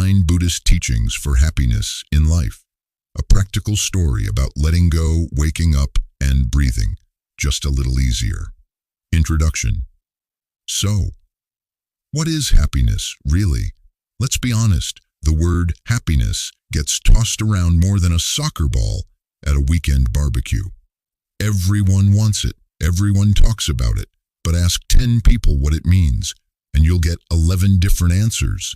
9 Buddhist teachings for happiness in life. A practical story about letting go, waking up, and breathing, just a little easier. Introduction. So, what is happiness, really? Let's be honest, the word happiness gets tossed around more than a soccer ball at a weekend barbecue. Everyone wants it, everyone talks about it, but ask 10 people what it means, and you'll get 11 different answers.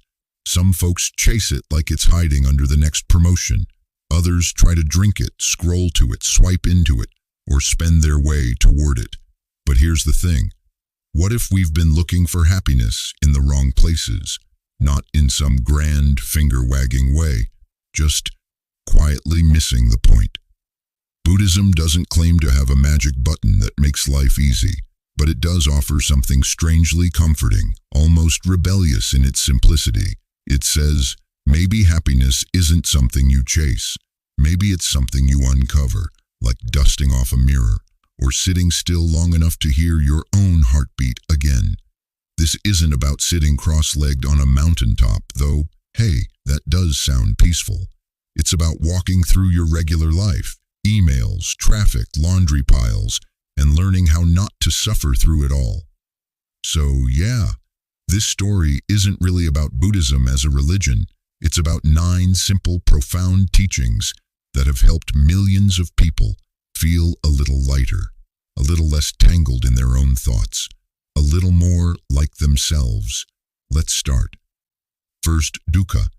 Some folks chase it like it's hiding under the next promotion. Others try to drink it, scroll to it, swipe into it, or spend their way toward it. But here's the thing. What if we've been looking for happiness in the wrong places? Not in some grand, finger-wagging way, just quietly missing the point. Buddhism doesn't claim to have a magic button that makes life easy, but it does offer something strangely comforting, almost rebellious in its simplicity. It says, maybe happiness isn't something you chase. Maybe it's something you uncover, like dusting off a mirror, or sitting still long enough to hear your own heartbeat again. This isn't about sitting cross-legged on a mountaintop, though, hey, that does sound peaceful. It's about walking through your regular life, emails, traffic, laundry piles, and learning how not to suffer through it all. So, yeah, this story isn't really about Buddhism as a religion. It's about 9 simple, profound teachings that have helped millions of people feel a little lighter, a little less tangled in their own thoughts, a little more like themselves. Let's start. First, dukkha,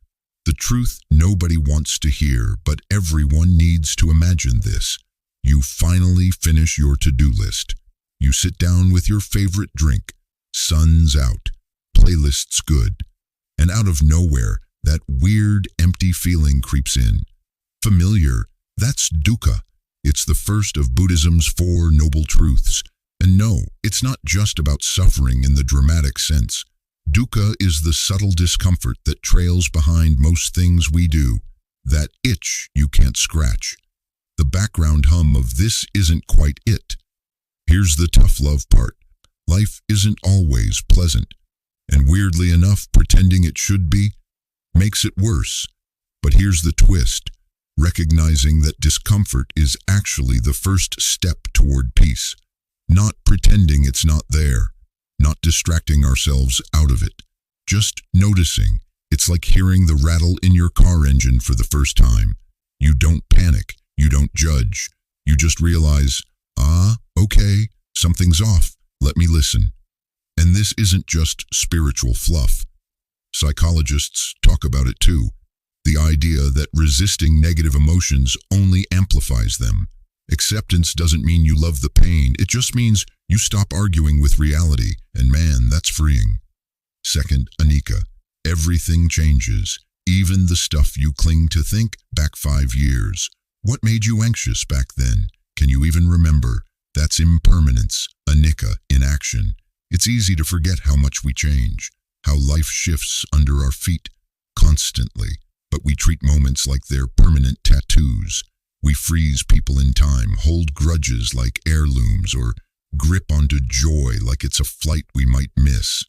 the truth nobody wants to hear, but everyone needs to imagine this. You finally finish your to-do list. You sit down with your favorite drink, sun's out, playlist's good, and out of nowhere, that weird, empty feeling creeps in. Familiar, that's dukkha. It's the first of Buddhism's 4 noble truths. And no, it's not just about suffering in the dramatic sense. Dukkha is the subtle discomfort that trails behind most things we do, that itch you can't scratch. The background hum of this isn't quite it. Here's the tough love part. Life isn't always pleasant, and weirdly enough, pretending it should be makes it worse. But here's the twist. Recognizing that discomfort is actually the first step toward peace. Not pretending it's not there. Not distracting ourselves out of it. Just noticing. It's like hearing the rattle in your car engine for the first time. You don't panic. You don't judge. You just realize, okay, something's off. Let me listen. And this isn't just spiritual fluff. Psychologists talk about it too. The idea that resisting negative emotions only amplifies them. Acceptance doesn't mean you love the pain. It just means you stop arguing with reality. And man, that's freeing. Second, anicca. Everything changes. Even the stuff you cling to. Think back 5 years. What made you anxious back then? Can you even remember? That's impermanence, anicca in action. It's easy to forget how much we change, how life shifts under our feet constantly, but we treat moments like they're permanent tattoos. We freeze people in time, hold grudges like heirlooms, or grip onto joy like it's a flight we might miss.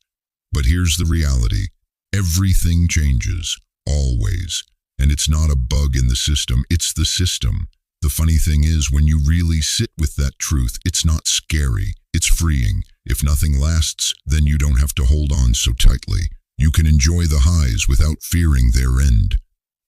But here's the reality. Everything changes, always. And it's not a bug in the system, it's the system. The funny thing is, when you really sit with that truth, it's not scary, it's freeing. If nothing lasts, then you don't have to hold on so tightly. You can enjoy the highs without fearing their end.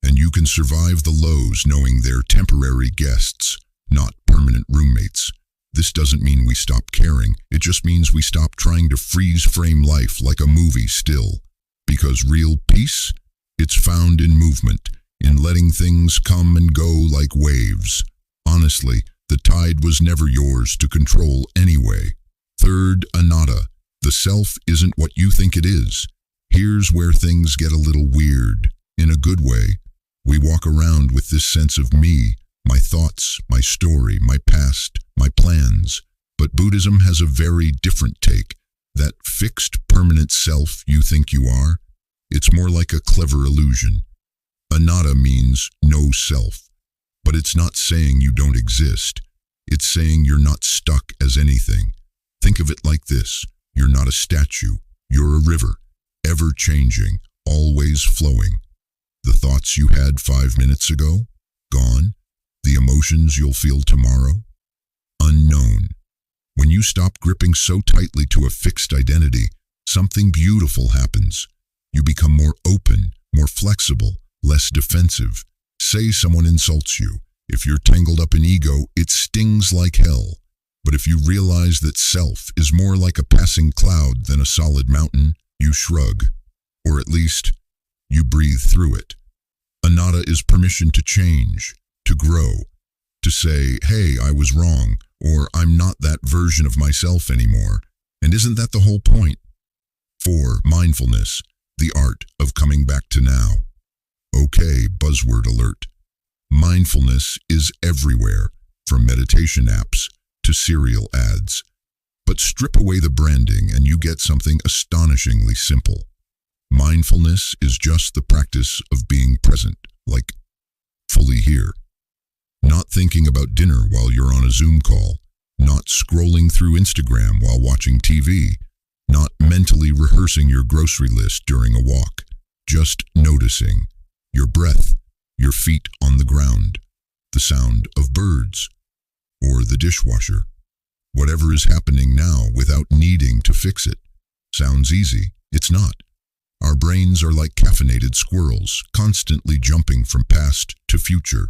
And you can survive the lows knowing they're temporary guests, not permanent roommates. This doesn't mean we stop caring, it just means we stop trying to freeze-frame life like a movie still. Because real peace? It's found in movement. In letting things come and go like waves. Honestly, the tide was never yours to control anyway. Third, anatta. The self isn't what you think it is. Here's where things get a little weird. In a good way. We walk around with this sense of me, my thoughts, my story, my past, my plans. But Buddhism has a very different take. That fixed, permanent self you think you are, it's more like a clever illusion. Anatta means no self, but it's not saying you don't exist. It's saying you're not stuck as anything. Think of it like this. You're not a statue. You're a river, ever changing, always flowing. The thoughts you had 5 minutes ago? Gone. The emotions you'll feel tomorrow? Unknown. When you stop gripping so tightly to a fixed identity, something beautiful happens. You become more open, more flexible, less defensive. Say someone insults you. If you're tangled up in ego, it stings like hell. But if you realize that self is more like a passing cloud than a solid mountain, you shrug. Or at least, you breathe through it. Anatta is permission to change, to grow, to say, hey, I was wrong, or I'm not that version of myself anymore. And isn't that the whole point? 4. Mindfulness, the art of coming back to now. Okay, buzzword alert. Mindfulness is everywhere, from meditation apps to cereal ads. But strip away the branding and you get something astonishingly simple. Mindfulness is just the practice of being present, like fully here. Not thinking about dinner while you're on a Zoom call, not scrolling through Instagram while watching TV, not mentally rehearsing your grocery list during a walk, just noticing your breath, your feet on the ground, the sound of birds, or the dishwasher. Whatever is happening now without needing to fix it. Sounds easy. It's not. Our brains are like caffeinated squirrels, constantly jumping from past to future.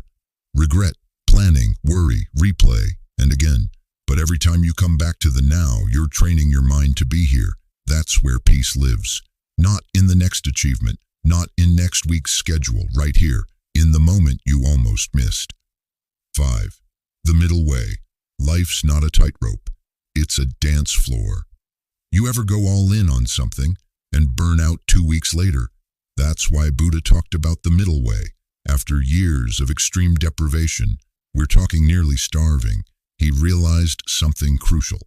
Regret, planning, worry, replay, and again. But every time you come back to the now, you're training your mind to be here. That's where peace lives. Not in the next achievement, not in next week's schedule, right here, in the moment you almost missed. 5. The middle way. Life's not a tightrope. It's a dance floor. You ever go all in on something and burn out 2 weeks later? That's why Buddha talked about the middle way. After years of extreme deprivation, we're talking nearly starving, he realized something crucial.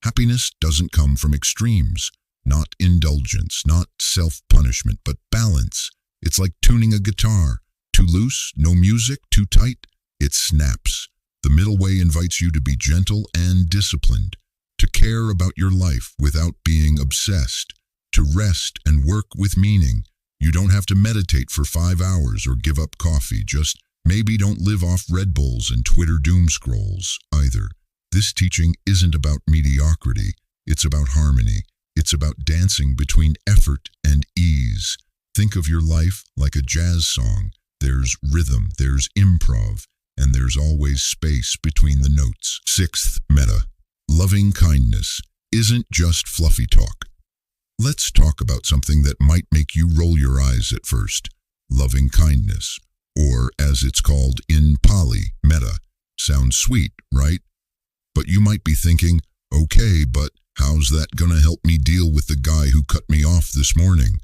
Happiness doesn't come from extremes, not indulgence, not self-punishment, but balance. It's like tuning a guitar. Too loose, no music, too tight, it snaps. The middle way invites you to be gentle and disciplined, to care about your life without being obsessed, to rest and work with meaning. You don't have to meditate for 5 hours or give up coffee, just maybe don't live off Red Bulls and Twitter doom scrolls either. This teaching isn't about mediocrity, it's about harmony. It's about dancing between effort and ease. Think of your life like a jazz song. There's rhythm, there's improv, and there's always space between the notes. 6th meta. Loving kindness isn't just fluffy talk. Let's talk about something that might make you roll your eyes at first. Loving kindness, or as it's called in Pali, metta. Sounds sweet, right? But you might be thinking, okay, but how's that gonna help me deal with the guy who cut me off this morning?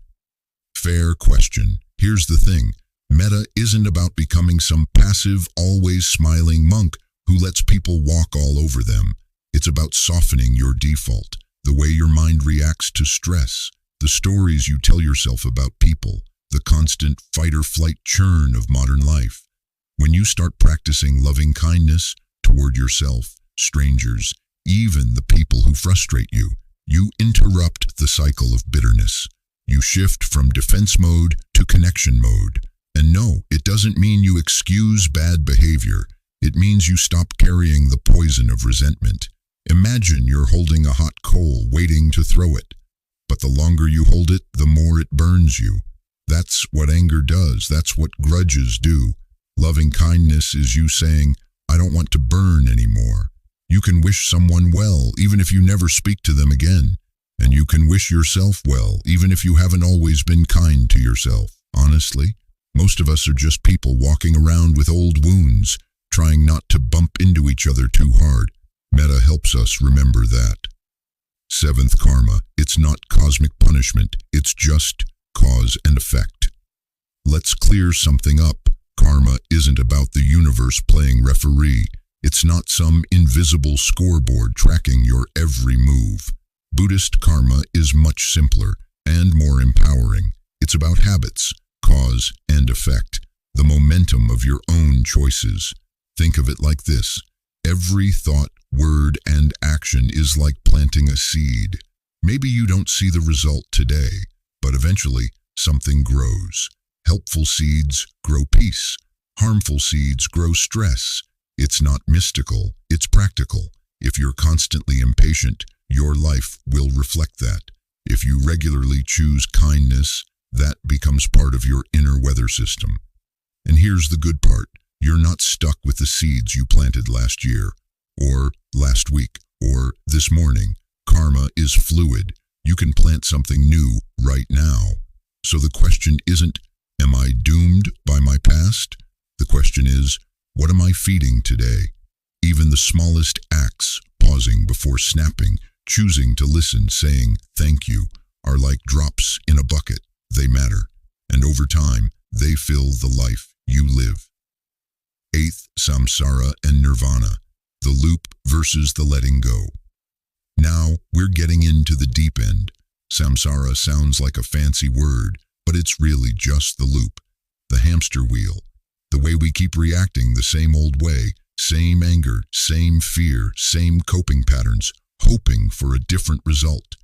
Fair question. Here's the thing. Metta isn't about becoming some passive, always smiling monk who lets people walk all over them. It's about softening your default, the way your mind reacts to stress, the stories you tell yourself about people, the constant fight-or-flight churn of modern life. When you start practicing loving kindness toward yourself, strangers, even the people who frustrate you, you interrupt the cycle of bitterness. You shift from defense mode to connection mode. And no, it doesn't mean you excuse bad behavior. It means you stop carrying the poison of resentment. Imagine you're holding a hot coal waiting to throw it. But the longer you hold it, the more it burns you. That's what anger does. That's what grudges do. Loving kindness is you saying, I don't want to burn anymore. You can wish someone well, even if you never speak to them again. And you can wish yourself well, even if you haven't always been kind to yourself. Honestly, most of us are just people walking around with old wounds, trying not to bump into each other too hard. Metta helps us remember that. 7th karma. It's not cosmic punishment. It's just cause and effect. Let's clear something up. Karma isn't about the universe playing referee. It's not some invisible scoreboard tracking your every move. Buddhist karma is much simpler and more empowering. It's about habits, cause and effect, the momentum of your own choices. Think of it like this. Every thought, word, and action is like planting a seed. Maybe you don't see the result today, but eventually something grows. Helpful seeds grow peace. Harmful seeds grow stress. It's not mystical, it's practical. If you're constantly impatient, your life will reflect that. If you regularly choose kindness, that becomes part of your inner weather system. And here's the good part. You're not stuck with the seeds you planted last year, or last week, or this morning. Karma is fluid. You can plant something new right now. So the question isn't, am I doomed by my past? The question is, what am I feeding today? Even the smallest acts, pausing before snapping, choosing to listen, saying thank you, are like drops in a bucket. They matter, and over time, they fill the life you live. Eighth, samsara and nirvana, the loop versus the letting go. Now, we're getting into the deep end. Samsara sounds like a fancy word, but it's really just the loop, the hamster wheel, the way we keep reacting the same old way, same anger, same fear, same coping patterns, hoping for a different result.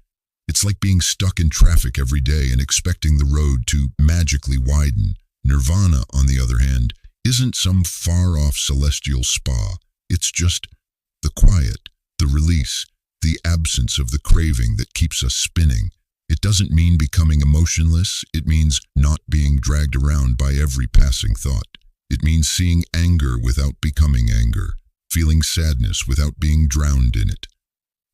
It's like being stuck in traffic every day and expecting the road to magically widen. Nirvana, on the other hand, isn't some far-off celestial spa. It's just the quiet, the release, the absence of the craving that keeps us spinning. It doesn't mean becoming emotionless. It means not being dragged around by every passing thought. It means seeing anger without becoming anger, feeling sadness without being drowned in it.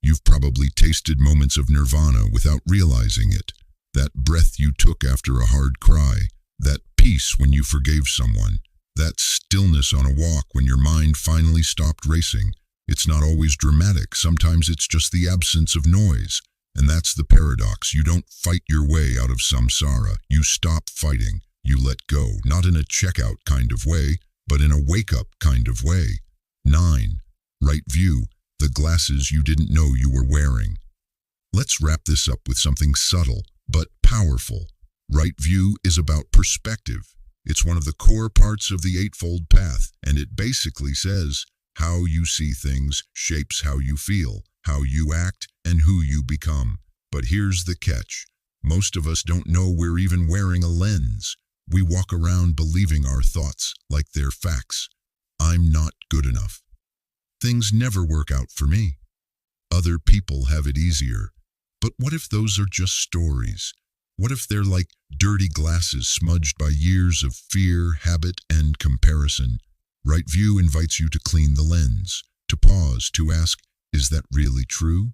You've probably tasted moments of nirvana without realizing it. That breath you took after a hard cry, that peace when you forgave someone, that stillness on a walk when your mind finally stopped racing. It's not always dramatic. Sometimes it's just the absence of noise. And that's the paradox. You don't fight your way out of samsara. You stop fighting. You let go, not in a checkout kind of way, but in a wake-up kind of way. 9. Right view, the glasses you didn't know you were wearing. Let's wrap this up with something subtle, but powerful. Right view is about perspective. It's one of the core parts of the Eightfold Path, and it basically says, how you see things shapes how you feel, how you act, and who you become. But here's the catch. Most of us don't know we're even wearing a lens. We walk around believing our thoughts like they're facts. I'm not good enough. Things never work out for me. Other people have it easier. But what if those are just stories? What if they're like dirty glasses smudged by years of fear, habit, and comparison? Right view invites you to clean the lens, to pause, to ask, is that really true?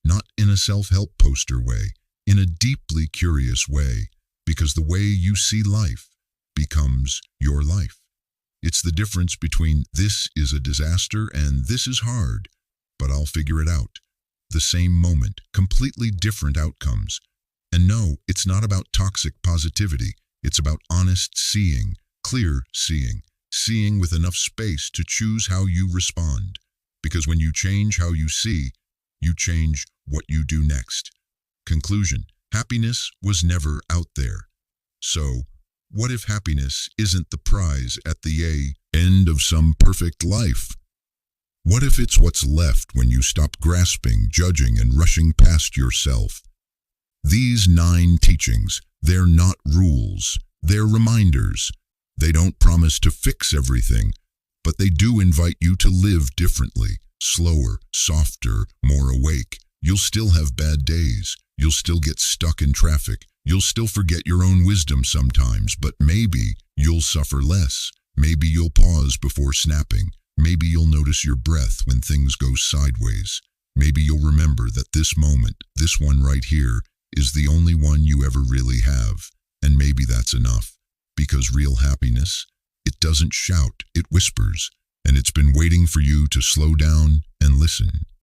Not in a self-help poster way, in a deeply curious way, because the way you see life becomes your life. It's the difference between this is a disaster and this is hard, but I'll figure it out. The same moment, completely different outcomes. And no, it's not about toxic positivity. It's about honest seeing, clear seeing, seeing with enough space to choose how you respond. Because when you change how you see, you change what you do next. Conclusion: happiness was never out there. So, what if happiness isn't the prize at the end of some perfect life? What if it's what's left when you stop grasping, judging, and rushing past yourself? These 9 teachings, they're not rules, they're reminders. They don't promise to fix everything, but they do invite you to live differently, slower, softer, more awake. You'll still have bad days. You'll still get stuck in traffic. You'll still forget your own wisdom sometimes, but maybe you'll suffer less. Maybe you'll pause before snapping. Maybe you'll notice your breath when things go sideways. Maybe you'll remember that this moment, this one right here, is the only one you ever really have. And maybe that's enough. Because real happiness, it doesn't shout, it whispers. And it's been waiting for you to slow down and listen.